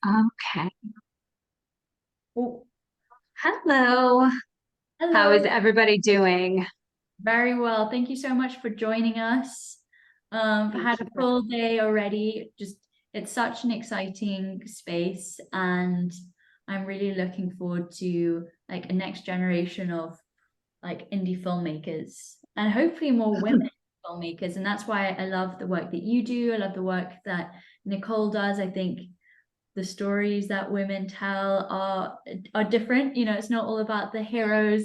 Okay. Oh, Hello. How is hello. everybody doing? Very well. Thank you so much for joining us. I've Thank had a you for full day already. It's such an exciting space, and I'm really looking forward to like a next generation of like indie filmmakers and hopefully more women filmmakers. And that's why I love the work that you do. I love the work that Nicole does. I think the stories that women tell are different. It's not all about the heroes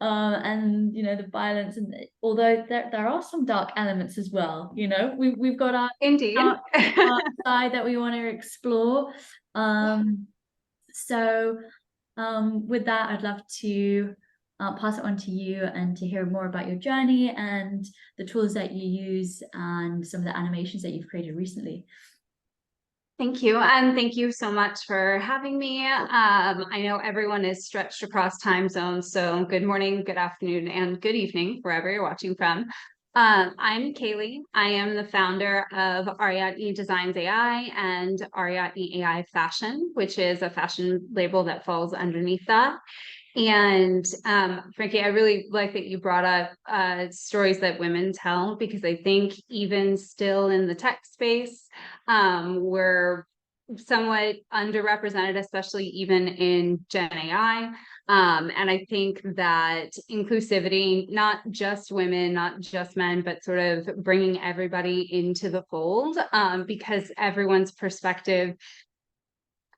and the violence. And although there are some dark elements as well, we've got our Indeed. dark side that we want to explore. Um, so with that, I'd love to pass it on to you and to hear more about your journey and the tools that you use and some of the animations that you've created recently. Thank you. And thank you so much for having me. I know everyone is stretched across time zones, so good morning, good afternoon, and good evening, wherever you're watching from. I'm Kayleigh. I am the founder of Ariadne Designs AI and Ariadne AI Fashion, which is a fashion label that falls underneath that. And Frankie, I really like that you brought up stories that women tell, because I think even still in the tech space, we're somewhat underrepresented, especially even in Gen AI. And I think that inclusivity, not just women, not just men, but sort of bringing everybody into the fold, because everyone's perspective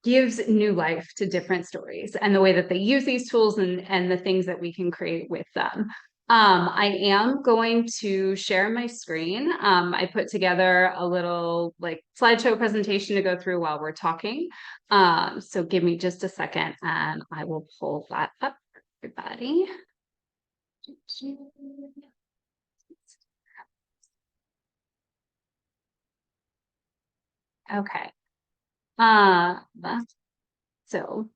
gives new life to different stories and the way that they use these tools and the things that we can create with them. I am going to share my screen. I put together a little like slideshow presentation to go through while we're talking. So give me just a second and I will pull that up for everybody. Okay. Uh, so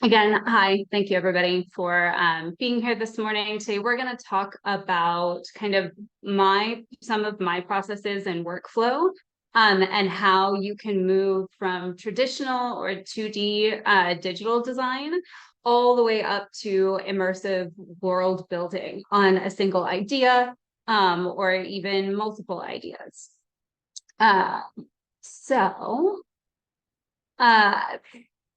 again, hi, thank you everybody for being here this morning. Today we're going to talk about kind of some of my processes and workflow, and how you can move from traditional or 2D digital design all the way up to immersive world building on a single idea, or even multiple ideas. Uh, so uh,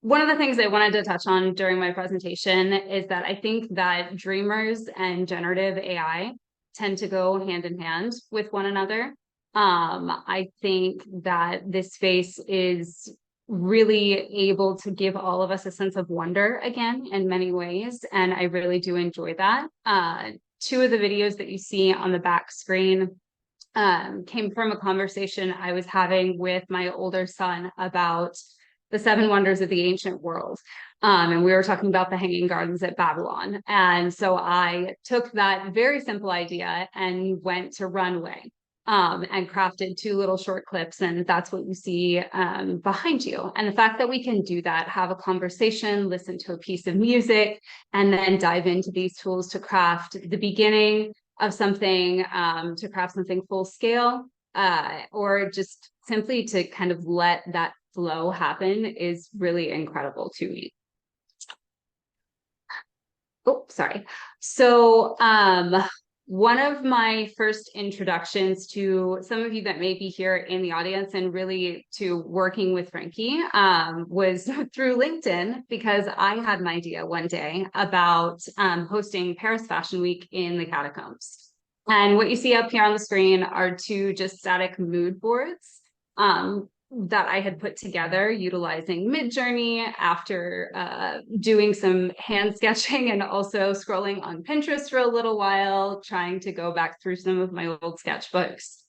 One of the things I wanted to touch on during my presentation is that I think that dreamers and generative AI tend to go hand in hand with one another. I think that this space is really able to give all of us a sense of wonder again in many ways, and I really do enjoy that. Two of the videos that you see on the back screen came from a conversation I was having with my older son about the seven wonders of the ancient world. And we were talking about the hanging gardens at Babylon. And so I took that very simple idea and went to Runway, and crafted two little short clips. And that's what you see behind you. And the fact that we can do that, have a conversation, listen to a piece of music, and then dive into these tools to craft the beginning of something, to craft something full scale, or just simply to kind of let that flow happen is really incredible to me. Oh, sorry. So, one of my first introductions to some of you that may be here in the audience and really to working with Frankie, was through LinkedIn, because I had an idea one day about hosting Paris Fashion Week in the catacombs. And what you see up here on the screen are two just static mood boards. That I had put together utilizing Midjourney after doing some hand sketching and also scrolling on Pinterest for a little while, trying to go back through some of my old sketchbooks.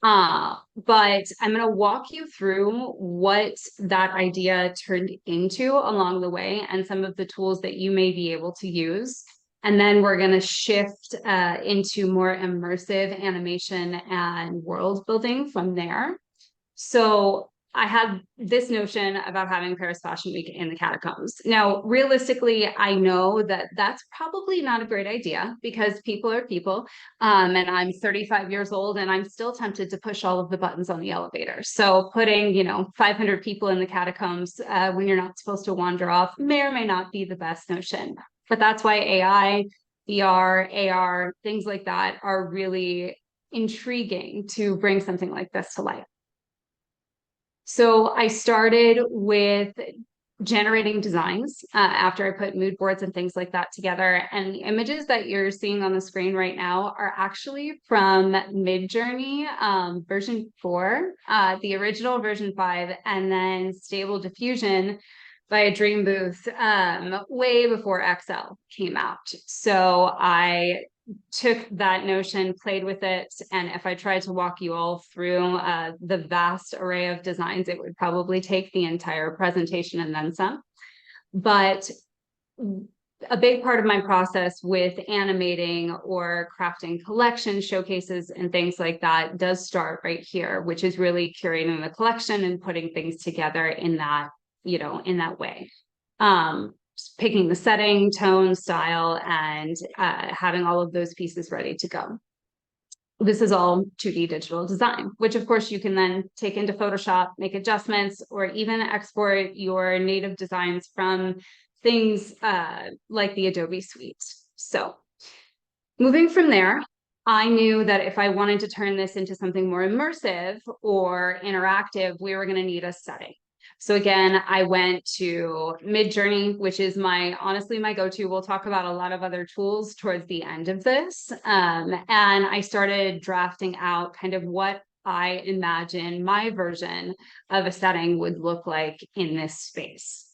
But I'm going to walk you through what that idea turned into along the way and some of the tools that you may be able to use. And then we're going to shift into more immersive animation and world building from there. So I had this notion about having Paris Fashion Week in the catacombs. Now, realistically, I know that that's probably not a great idea because people are people. And I'm 35 years old and I'm still tempted to push all of the buttons on the elevator. So putting, 500 people in the catacombs when you're not supposed to wander off may or may not be the best notion. But that's why AI, VR, AR, things like that are really intriguing to bring something like this to life. So I started with generating designs after I put mood boards and things like that together. And the images that you're seeing on the screen right now are actually from Midjourney version 4, the original version 5, and then Stable Diffusion by a Dream Booth way before XL came out. So I took that notion, played with it, and if I tried to walk you all through the vast array of designs, it would probably take the entire presentation and then some. But a big part of my process with animating or crafting collection showcases and things like that does start right here, which is really curating the collection and putting things together in that, in that way. Picking the setting, tone, style, and having all of those pieces ready to go. This is all 2D digital design, which of course you can then take into Photoshop, make adjustments, or even export your native designs from things like the Adobe Suite. So moving from there, I knew that if I wanted to turn this into something more immersive or interactive, we were going to need a setting. So again, I went to Midjourney, which is honestly my go-to. We'll talk about a lot of other tools towards the end of this. And I started drafting out kind of what I imagine my version of a setting would look like in this space.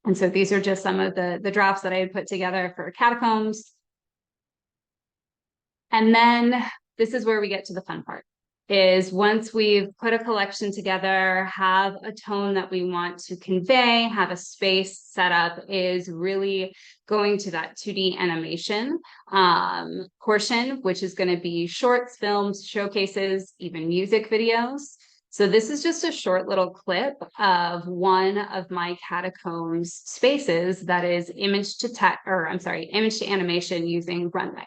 And so these are just some of the drafts that I had put together for Catacombs. And then this is where we get to the fun part, is once we've put a collection together, have a tone that we want to convey, have a space set up, is really going to that 2D animation portion, which is going to be shorts, films, showcases, even music videos. So this is just a short little clip of one of my Catacombs spaces that is image to animation using Runway.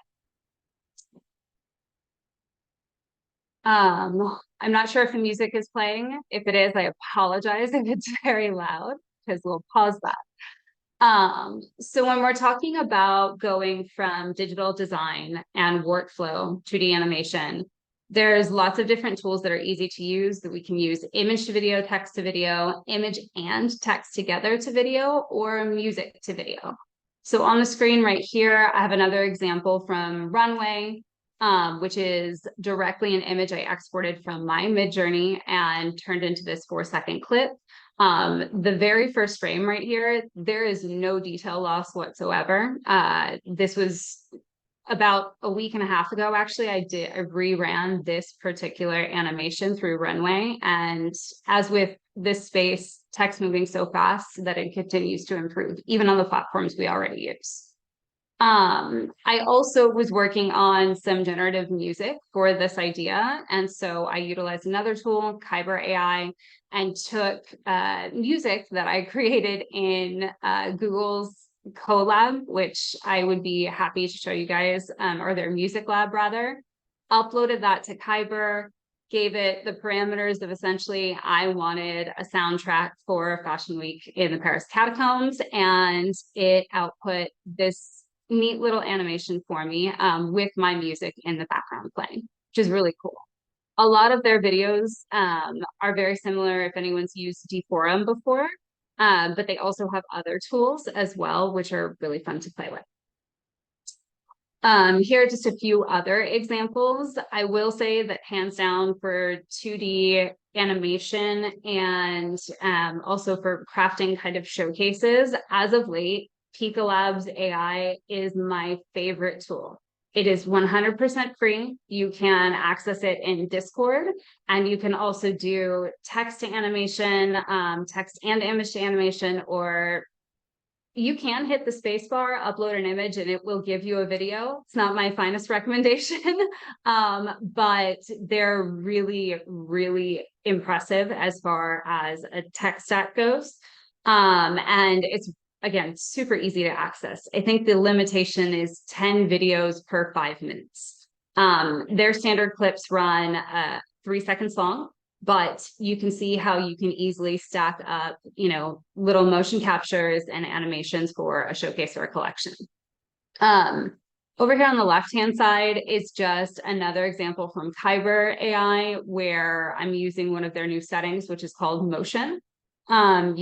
I'm not sure if the music is playing. If it is, I apologize if it's very loud, because we'll pause that. So when we're talking about going from digital design and workflow to 2D animation, there's lots of different tools that are easy to use that we can use: image to video, text to video, image and text together to video, or music to video. So on the screen right here, I have another example from Runway, which is directly an image I exported from my Midjourney and turned into this 4-second clip. The very first frame right here, there is no detail loss whatsoever. This was about a week and a half ago, actually. I reran this particular animation through Runway. And as with this space, text moving so fast that it continues to improve, even on the platforms we already use. I also was working on some generative music for this idea. And so I utilized another tool, Kayleigh AI, and took music that I created in Google's Colab, which I would be happy to show you guys, or their music lab rather. Uploaded that to Kayleigh, gave it the parameters of essentially I wanted a soundtrack for Fashion Week in the Paris Catacombs, and it output this neat little animation for me with my music in the background playing, which is really cool. A lot of their videos are very similar if anyone's used Deforum before, but they also have other tools as well, which are really fun to play with. Here are just a few other examples. I will say that hands down for 2D animation and also for crafting kind of showcases, as of late, Pika Labs AI is my favorite tool. It is 100% free. You can access it in Discord, and you can also do text to animation, text and image to animation, or you can hit the space bar, upload an image, and it will give you a video. It's not my finest recommendation, but they're really, really impressive as far as a tech stack goes. And it's, again, super easy to access. I think the limitation is 10 videos per 5 minutes. Their standard clips run 3 seconds long, but you can see how you can easily stack up, little motion captures and animations for a showcase or a collection. Over here on the left-hand side is just another example from Kayleigh AI, where I'm using one of their new settings, which is called motion. I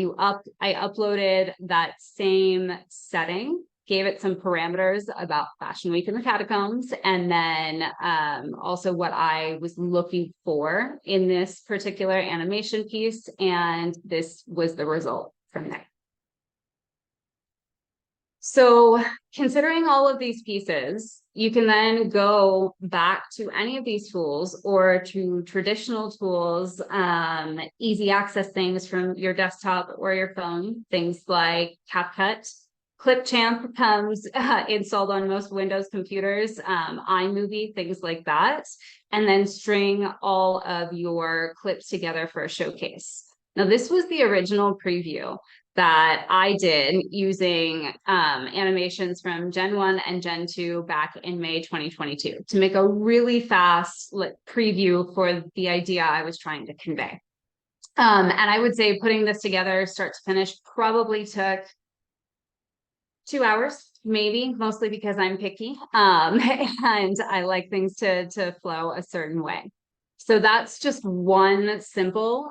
uploaded that same setting, gave it some parameters about Fashion Week in the Catacombs, and then also what I was looking for in this particular animation piece, and this was the result from there. So considering all of these pieces, you can then go back to any of these tools or to traditional tools, easy access things from your desktop or your phone, things like CapCut. Clipchamp comes installed on most Windows computers, iMovie, things like that, and then string all of your clips together for a showcase. Now, this was the original preview that I did using animations from Gen 1 and Gen 2 back in May 2022 to make a really fast preview for the idea I was trying to convey. And I would say putting this together start to finish probably took 2 hours, maybe, mostly because I'm picky and I like things to flow a certain way. So that's just one simple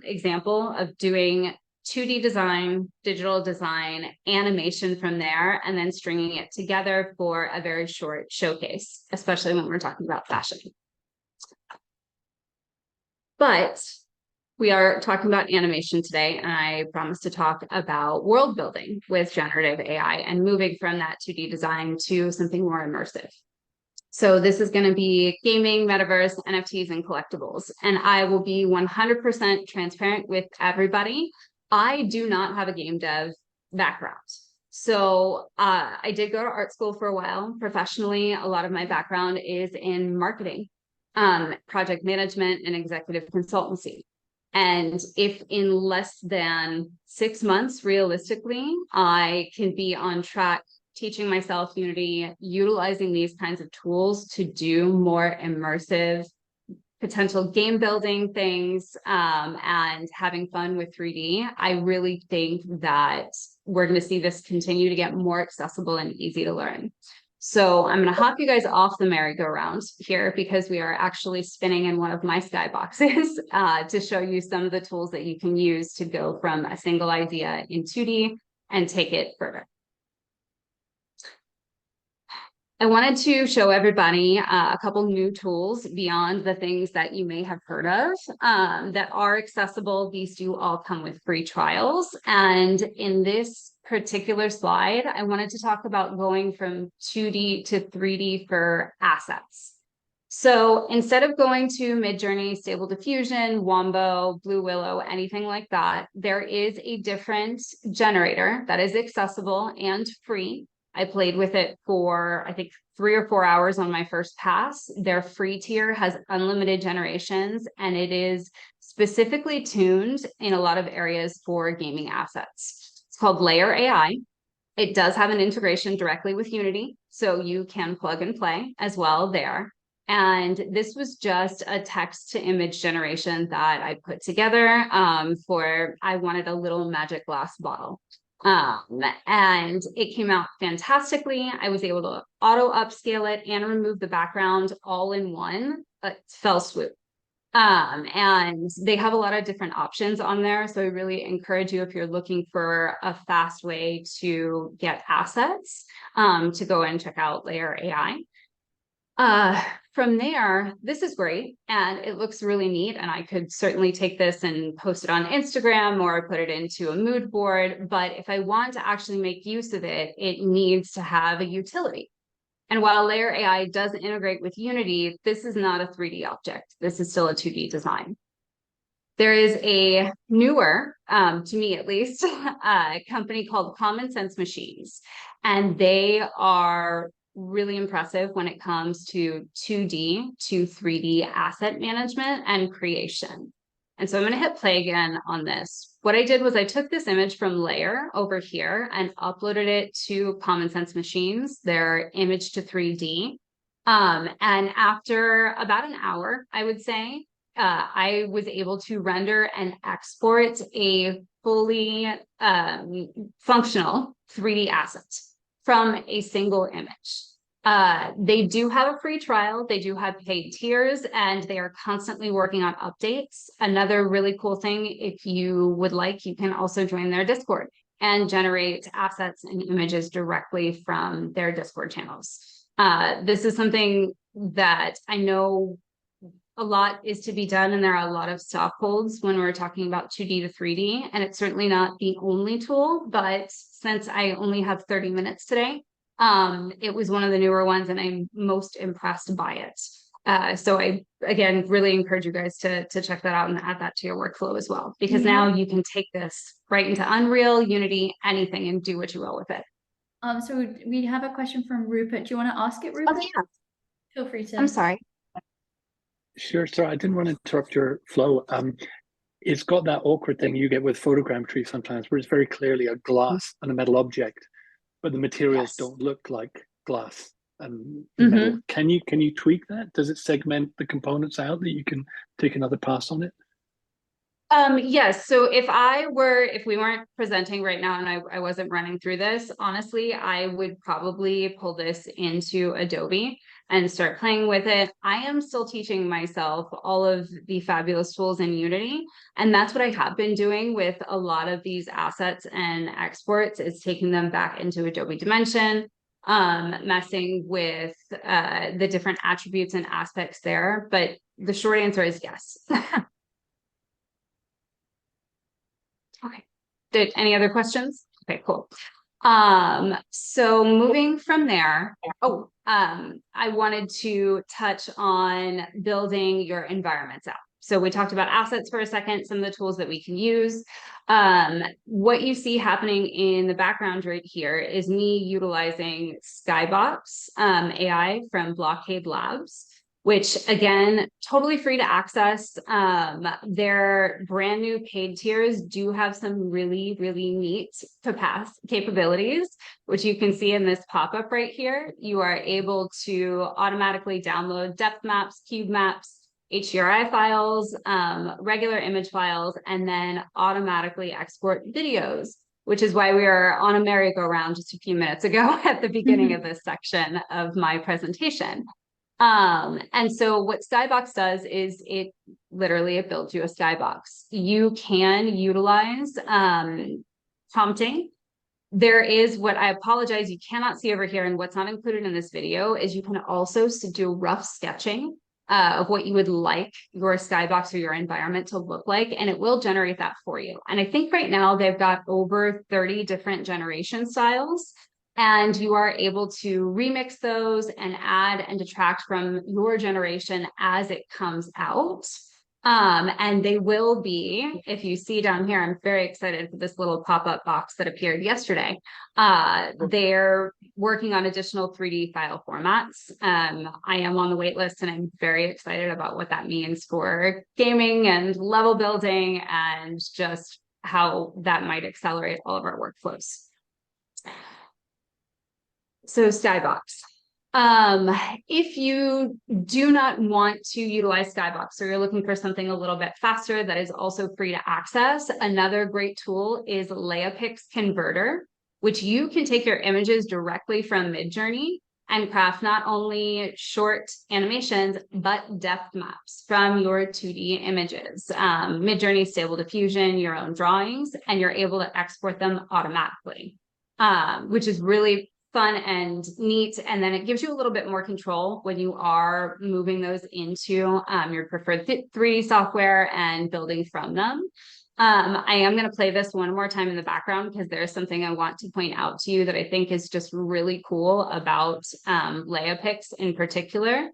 example of doing 2D design, digital design, animation from there, and then stringing it together for a very short showcase, especially when we're talking about fashion. But we are talking about animation today, and I promised to talk about world building with generative AI and moving from that 2D design to something more immersive. So this is going to be gaming, metaverse, NFTs, and collectibles. And I will be 100% transparent with everybody. I do not have a game dev background. So I did go to art school for a while. Professionally, a lot of my background is in marketing, project management, and executive consultancy. And if in less than 6 months, realistically, I can be on track teaching myself Unity, utilizing these kinds of tools to do more immersive potential game building things and having fun with 3D, I really think that we're going to see this continue to get more accessible and easy to learn. So I'm going to hop you guys off the merry-go-round here because we are actually spinning in one of my skyboxes to show you some of the tools that you can use to go from a single idea in 2D and take it further. I wanted to show everybody a couple new tools beyond the things that you may have heard of that are accessible. These do all come with free trials. And in this particular slide, I wanted to talk about going from 2D to 3D for assets. So instead of going to Midjourney, Stable Diffusion, Wombo, Blue Willow, anything like that, there is a different generator that is accessible and free. I played with it for, I think, 3 or 4 hours on my first pass. Their free tier has unlimited generations, and it is specifically tuned in a lot of areas for gaming assets. It's called Layer AI. It does have an integration directly with Unity, so you can plug and play as well there. And this was just a text to image generation that I put together I wanted a little magic glass bottle. And it came out fantastically. I was able to auto upscale it and remove the background all in one fell swoop. And they have a lot of different options on there. So I really encourage you, if you're looking for a fast way to get assets, to go and check out Layer AI. From there, this is great and it looks really neat, and I could certainly take this and post it on Instagram or put it into a mood board. But if I want to actually make use of it, it needs to have a utility. And while Layer AI does integrate with Unity, this is not a 3D object. This is still a 2D design. there is a newer, to me at least, company called Common Sense Machines, and they are really impressive when it comes to 2D to 3D asset management and creation. And so I'm going to hit play again on this. What I did was I took this image from Layer over here and uploaded it to Common Sense Machines, their image to 3D. And after about an hour, I would say, I was able to render and export a fully functional 3D asset from a single image. They do have a free trial, they do have paid tiers, and they are constantly working on updates. Another really cool thing, if you would like, you can also join their Discord and generate assets and images directly from their Discord channels. This is something that I know a lot is to be done, and there are a lot of soft holds when we're talking about 2D to 3D, and it's certainly not the only tool, but since I only have 30 minutes today, it was one of the newer ones and I'm most impressed by it. So I, again, really encourage you guys to check that out and add that to your workflow as well, because now you can take this right into Unreal, Unity, anything, and do what you will with it. So we have a question from Rupert. Do you want to ask it, Rupert? Oh, yeah. Feel free to. I'm sorry. Sure. Sorry, I didn't want to interrupt your flow. It's got that awkward thing you get with photogrammetry sometimes, where it's very clearly a glass and a metal object, but the materials don't look like glass and metal. Can you tweak that? Does it segment the components out that you can take another pass on it? Yes. So if we weren't presenting right now and I wasn't running through this, honestly, I would probably pull this into Adobe and start playing with it. I am still teaching myself all of the fabulous tools in Unity. And that's what I have been doing with a lot of these assets and exports, is taking them back into Adobe Dimension, messing with the different attributes and aspects there. But the short answer is yes. Okay. Any other questions? Okay, cool. So moving from there, I wanted to touch on building your environments out. So we talked about assets for a second, some of the tools that we can use. What you see happening in the background right here is me utilizing Skybox AI from Blockade Labs, which again, totally free to access. Their brand new paid tiers do have some really, really neat capabilities, which you can see in this pop-up right here. You are able to automatically download depth maps, cube maps, HDRI files, regular image files, and then automatically export videos, which is why we were on a merry-go-round just a few minutes ago at the beginning of this section of my presentation. And so what Skybox does is it builds you a Skybox. You can utilize prompting. There is what I apologize, you cannot see over here, and what's not included in this video is you can also do rough sketching of what you would like your Skybox or your environment to look like, and it will generate that for you. And I think right now they've got over 30 different generation styles, and you are able to remix those and add and detract from your generation as it comes out. And they will be, if you see down here, I'm very excited for this little pop-up box that appeared yesterday. They're working on additional 3D file formats. I am on the wait list, and I'm very excited about what that means for gaming and level building, and just how that might accelerate all of our workflows. So Skybox. If you do not want to utilize Skybox, or you're looking for something a little bit faster that is also free to access, another great tool is Layapix Converter, which you can take your images directly from Midjourney and craft not only short animations, but depth maps from your 2D images. Midjourney Stable Diffusion, your own drawings, and you're able to export them automatically, which is really fun and neat. And then it gives you a little bit more control when you are moving those into your preferred 3D software and building from them. I am going to play this one more time in the background because there's something I want to point out to you that I think is just really cool about Layapix in particular.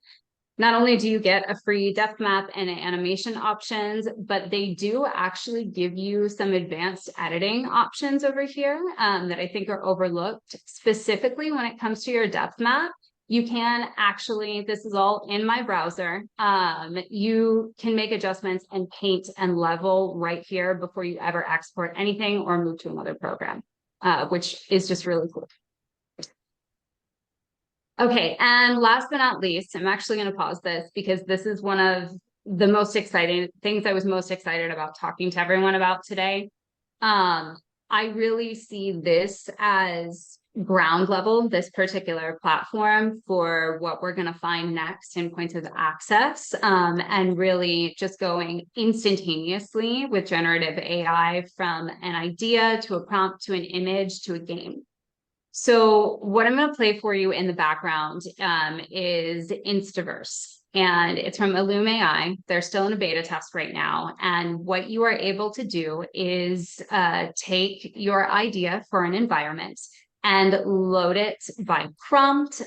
not only do you get a free depth map and animation options, but they do actually give you some advanced editing options over here that I think are overlooked. Specifically when it comes to your depth map, you can actually, this is all in my browser, you can make adjustments and paint and level right here before you ever export anything or move to another program, which is just really cool. Okay, and last but not least, I'm actually going to pause this because this is one of the most exciting things I was most excited about talking to everyone about today. I really see this as ground level, this particular platform, for what we're going to find next in points of access, and really just going instantaneously with generative AI from an idea to a prompt to an image to a game. So what I'm going to play for you in the background is Instaverse, and it's from Illume AI. They're still in a beta test right now. And what you are able to do is take your idea for an environment and load it by prompt.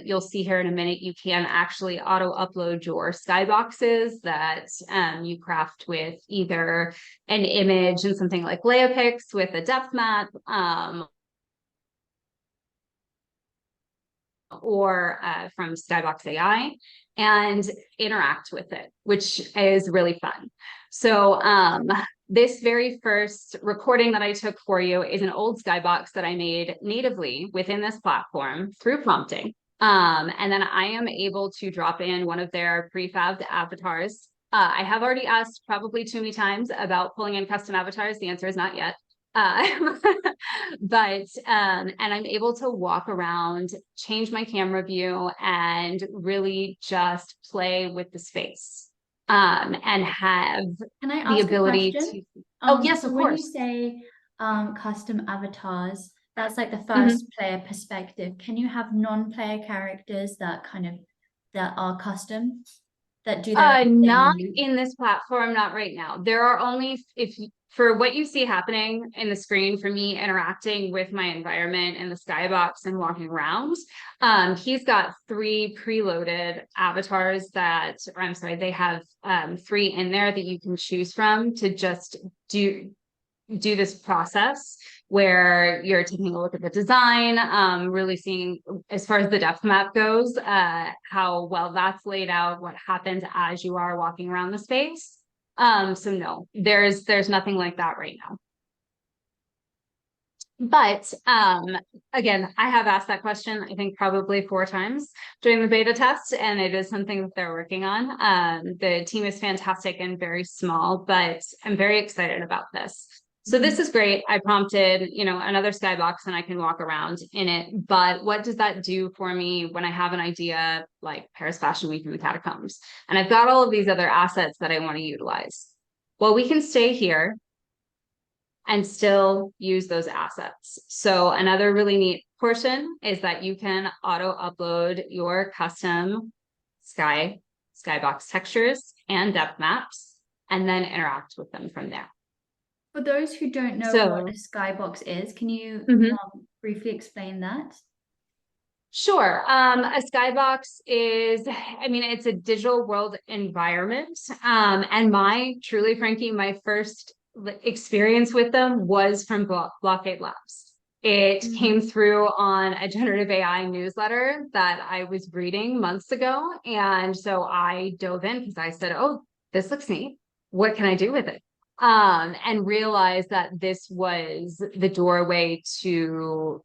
You'll see here in a minute, you can actually auto upload your skyboxes that you craft with either an image and something like Leopix with a depth map, or from Skybox AI, and interact with it, which is really fun. So this very first recording that I took for you is an old Skybox that I made natively within this platform through prompting. And then I am able to drop in one of their prefabbed avatars. I have already asked probably too many times about pulling in custom avatars. The answer is not yet. But and I'm able to walk around, change my camera view, and really just play with the space, and have Can I ask the ability a question? to. Oh yes, so of when you course. say custom avatars, that's like the first player perspective. Can you have non-player characters that are custom, that do their own thing? Not in this platform, not right now. There are only, if for what you see happening in the screen for me interacting with my environment in the skybox and walking around, he's got 3 preloaded avatars that, or I'm sorry, they have 3 in there that you can choose from to just do this process where you're taking a look at the design, really seeing, as far as the depth map goes, how well that's laid out, what happens as you are walking around the space. So no, there's nothing like that right now. But again, I have asked that question, I think probably 4 times during the beta test, and it is something that they're working on. The team is fantastic and very small, but I'm very excited about this. So this is great. I prompted, another skybox and I can walk around in it. But what does that do for me when I have an idea like Paris Fashion Week in the Catacombs? And I've got all of these other assets that I want to utilize. Well, we can stay here and still use those assets. So another really neat portion is that you can auto upload your custom skybox textures and depth maps, and then interact with them from there. For those who don't know what a skybox is, can you briefly explain that? Sure. A skybox is, it's a digital world environment. And truly, Frankie, my first experience with them was from Blockade Labs. It came through on a generative AI newsletter that I was reading months ago. And so I dove in because I said, oh, this looks neat. What can I do with it? And realized that this was the doorway to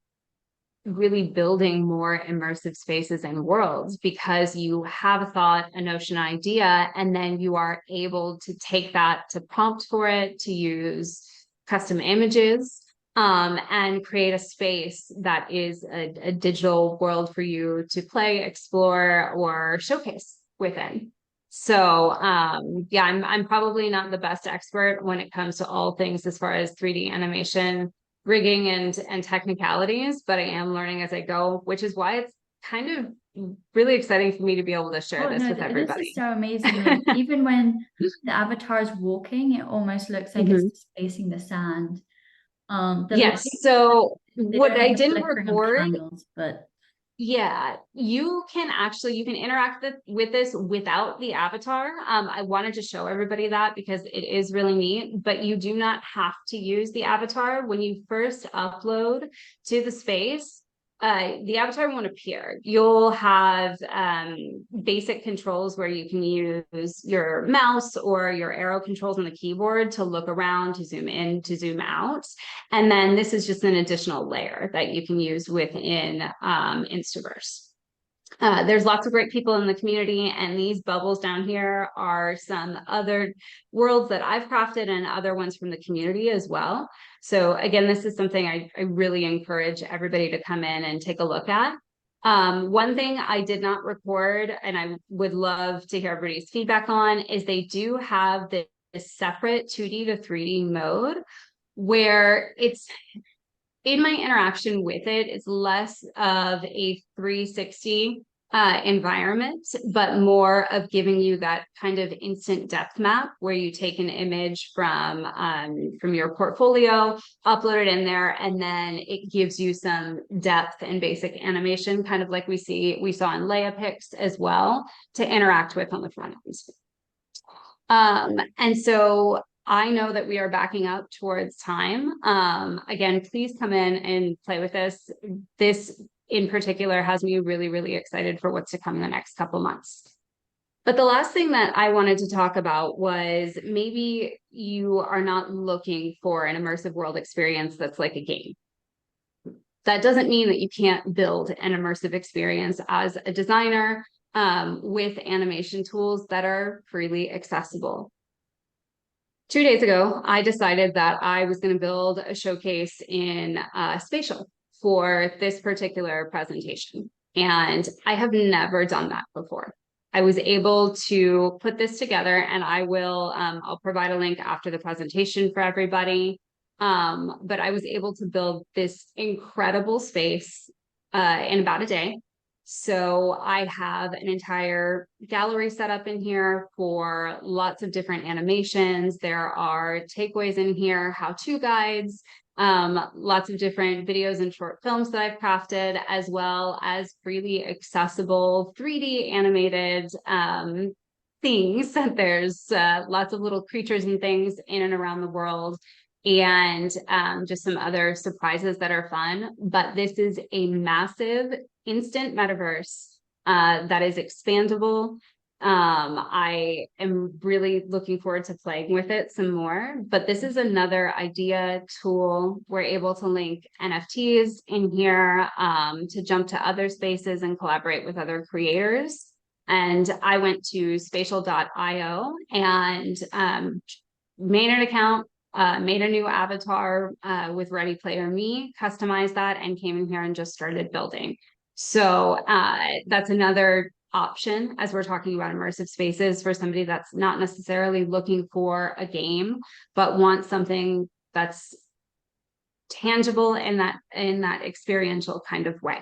really building more immersive spaces and worlds, because you have a thought, a notion, idea, and then you are able to take that to prompt for it, to use custom images, and create a space that is a digital world for you to play, explore, or showcase within. So yeah, I'm probably not the best expert when it comes to all things as far as 3D animation, rigging, and technicalities, but I am learning as I go, which is why it's kind of really exciting for me to be able to share this with everybody. This is so amazing. Like, even when the avatar is walking, it almost looks like it's displacing the sand. Yes. So what I didn't record, but Yeah, you can interact with this without the avatar. I wanted to show everybody that because it is really neat, but you do not have to use the avatar. When you first upload to the space, the avatar won't appear. You'll have basic controls where you can use your mouse or your arrow controls on the keyboard to look around, to zoom in, to zoom out. And then this is just an additional layer that you can use within Instaverse. There's lots of great people in the community, and these bubbles down here are some other worlds that I've crafted and other ones from the community as well. So again, this is something I really encourage everybody to come in and take a look at. One thing I did not record, and I would love to hear everybody's feedback on, is they do have this separate 2D to 3D mode where it's in my interaction with it, it's less of a 360 environment, but more of giving you that kind of instant depth map where you take an image from your portfolio, upload it in there, and then it gives you some depth and basic animation, kind of like we saw in Leia pics as well, to interact with on the front end. And so I know that we are backing up towards time. Again, please come in and play with this. This in particular has me really, really excited for what's to come in the next couple months. But the last thing that I wanted to talk about was maybe you are not looking for an immersive world experience that's like a game. That doesn't mean that you can't build an immersive experience as a designer with animation tools that are freely accessible. 2 days ago, I decided that I was going to build a showcase in spatial for this particular presentation. And I have never done that before. I was able to put this together, and I'll provide a link after the presentation for everybody. But I was able to build this incredible space in about a day. So I have an entire gallery set up in here for lots of different animations. There are takeaways in here, how-to guides, lots of different videos and short films that I've crafted, as well as freely accessible 3D animated things. There's lots of little creatures and things in and around the world, and just some other surprises that are fun. But this is a massive instant metaverse that is expandable. I am really looking forward to playing with it some more, but this is another idea tool. We're able to link NFTs in here to jump to other spaces and collaborate with other creators. And I went to spatial.io and made an account, made a new avatar with Ready Player Me, customized that, and came in here and just started building. So that's another option as we're talking about immersive spaces for somebody that's not necessarily looking for a game, but wants something that's tangible in that experiential kind of way.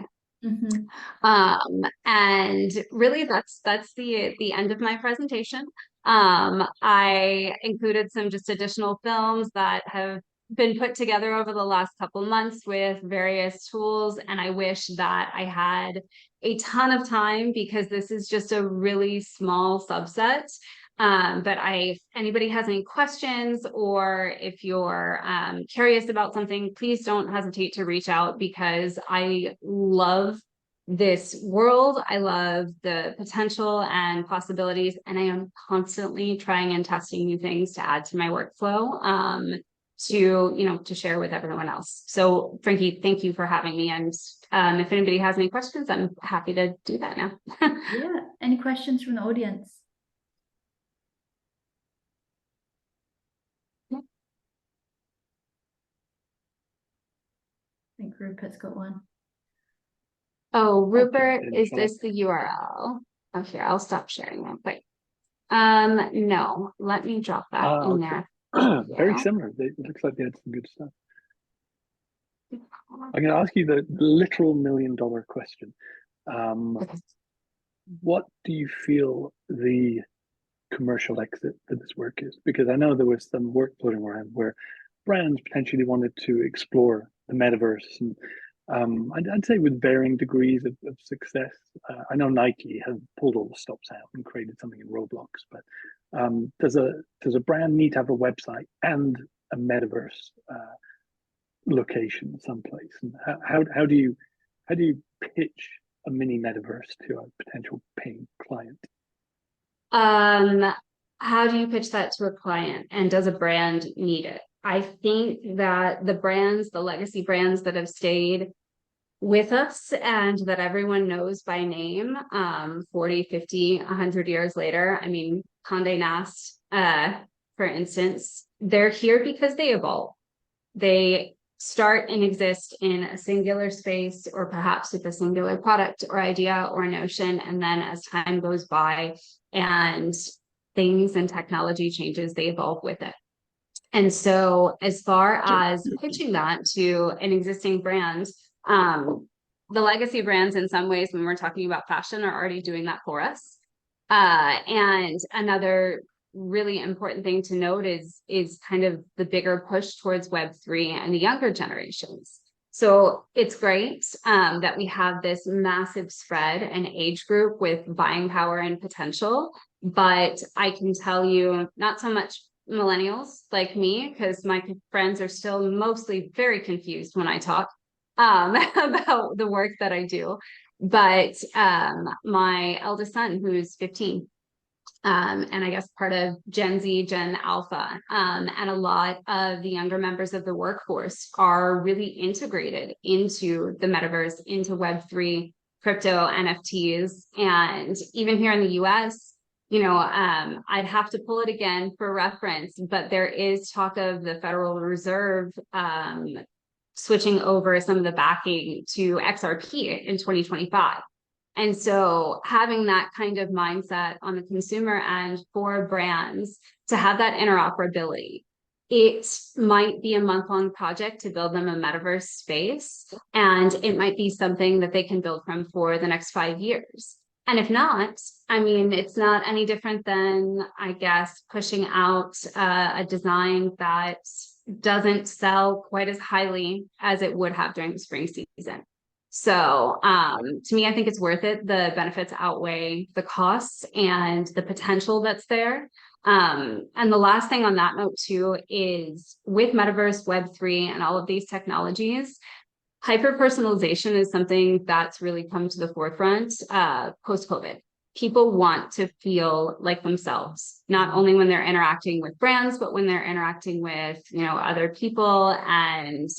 And really that's the end of my presentation. I included some just additional films that have been put together over the last couple months with various tools, and I wish that I had a ton of time because this is just a really small subset. But if anybody has any questions, or if you're curious about something, please don't hesitate to reach out, because I love this world. I love the potential and possibilities, and I am constantly trying and testing new things to add to my workflow to share with everyone else. So Frankie, thank you for having me. And if anybody has any questions, I'm happy to do that now. Yeah, any questions from the audience? I think Rupert's got one. Oh, Rupert, is this the URL? Oh, here, I'll stop sharing that. But no, let me drop that in there. Very similar. It looks like they had some good stuff. I'm going to ask you the literal $1 million question. Okay. What do you feel the commercial exit for this work is? Because I know there was some work floating around where brands potentially wanted to explore the metaverse and I'd say with varying degrees of success. I know Nike have pulled all the stops out and created something in Roblox, but does a brand need to have a website and a metaverse location someplace? And how do you pitch a mini metaverse to a potential paying client? How do you pitch that to a client, and does a brand need it? I think that the legacy brands that have stayed with us and that everyone knows by name, 40, 50, 100 years later, I mean, Condé Nast, for instance, they're here because they evolve. They start and exist in a singular space, or perhaps with a singular product or idea or notion. And then as time goes by and things and technology changes, they evolve with it. And so as far as pitching that to an existing brand, the legacy brands in some ways, when we're talking about fashion, are already doing that for us. And another really important thing to note is kind of the bigger push towards Web3 and the younger generations. So it's great that we have this massive spread and age group with buying power and potential, but I can tell you, not so much millennials like me, because my friends are still mostly very confused when I talk about the work that I do. But my eldest son, who's 15, and I guess part of Gen Z, Gen Alpha, and a lot of the younger members of the workforce are really integrated into the metaverse, into Web3, crypto, NFTs. And even here in the US, I'd have to pull it again for reference, but there is talk of the Federal Reserve switching over some of the backing to XRP in 2025. And so having that kind of mindset on the consumer end for brands to have that interoperability, it might be a month-long project to build them a metaverse space, and it might be something that they can build from for the next 5 years. And if not, I mean, it's not any different than, I guess, pushing out a design that doesn't sell quite as highly as it would have during the spring season. So to me, I think it's worth it. The benefits outweigh the costs and the potential that's there. And the last thing on that note too is with Metaverse, Web3, and all of these technologies, hyper-personalization is something that's really come to the forefront post-COVID. People want to feel like themselves, not only when they're interacting with brands, but when they're interacting with, other people and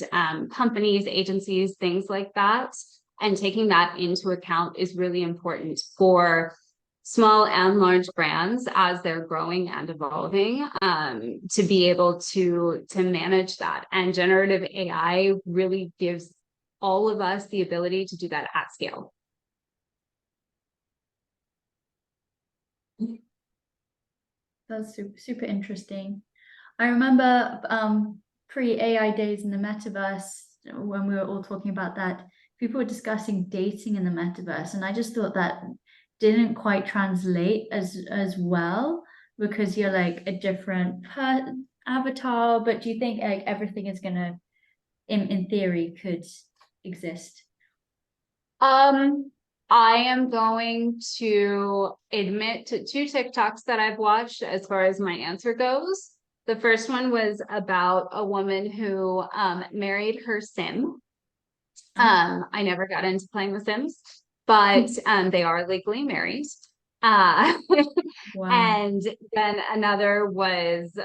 companies, agencies, things like that. And taking that into account is really important for small and large brands as they're growing and evolving, to be able to manage that. And generative AI really gives all of us the ability to do that at scale. That's super interesting. I remember pre-AI days in the metaverse, when we were all talking about that, people were discussing dating in the metaverse, and I just thought that didn't quite translate as well, because you're like a different avatar. But do you think like everything is gonna, in theory, could exist? I am going to admit to 2 TikToks that I've watched as far as my answer goes. The first one was about a woman who married her sim. I never got into playing The Sims, but they are legally married. Wow. And then another was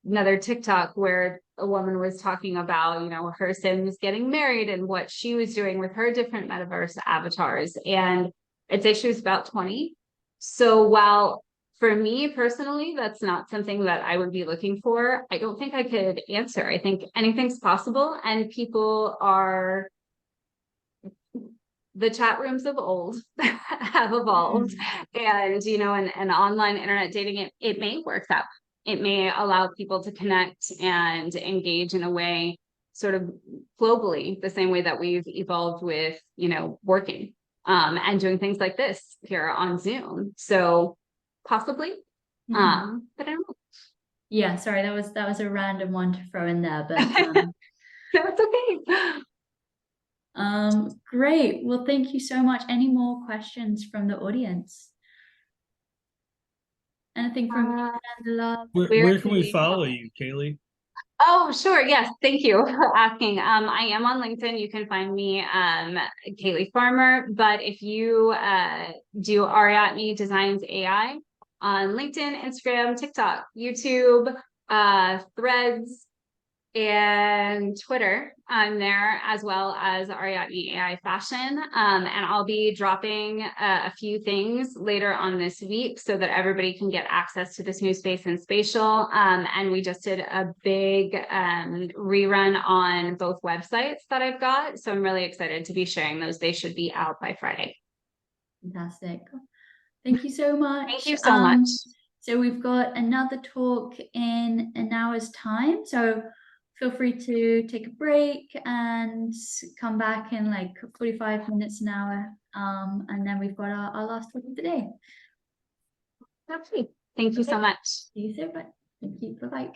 another TikTok where a woman was talking about, her Sims getting married and what she was doing with her different metaverse avatars. And I'd say she was about 20. So while for me personally, that's not something that I would be looking for, I don't think I could answer. I think anything's possible, and people are, the chat rooms of old have evolved, and and online internet dating, it may work that way. It may allow people to connect and engage in a way sort of globally, the same way that we've evolved with working and doing things like this here on Zoom. So possibly, but I don't know. Yeah, sorry, that was a random one to throw in there, but no, it's okay. Great. Well, thank you so much. Any more questions from the audience? Anything from you, Angela? Where can we follow you, Kayleigh? Oh, sure. Yes. Thank you for asking. I am on LinkedIn. You can find me, Kayleigh Farmer. But if you do Ariadne Designs AI on LinkedIn, Instagram, TikTok, YouTube, Threads, and Twitter, I'm there, as well as Ariadne AI Fashion. And I'll be dropping a few things later on this week so that everybody can get access to this new space and spatial. And we just did a big rerun on both websites that I've got. So I'm really excited to be sharing those. They should be out by Friday. Fantastic. Thank you so much. Thank you so much. So we've got another talk in an hour's time. So feel free to take a break and come back in like 45 minutes, an hour. And then we've got our last talk of the day. Lovely. Thank you so much. See you soon. Thank you. Bye-bye.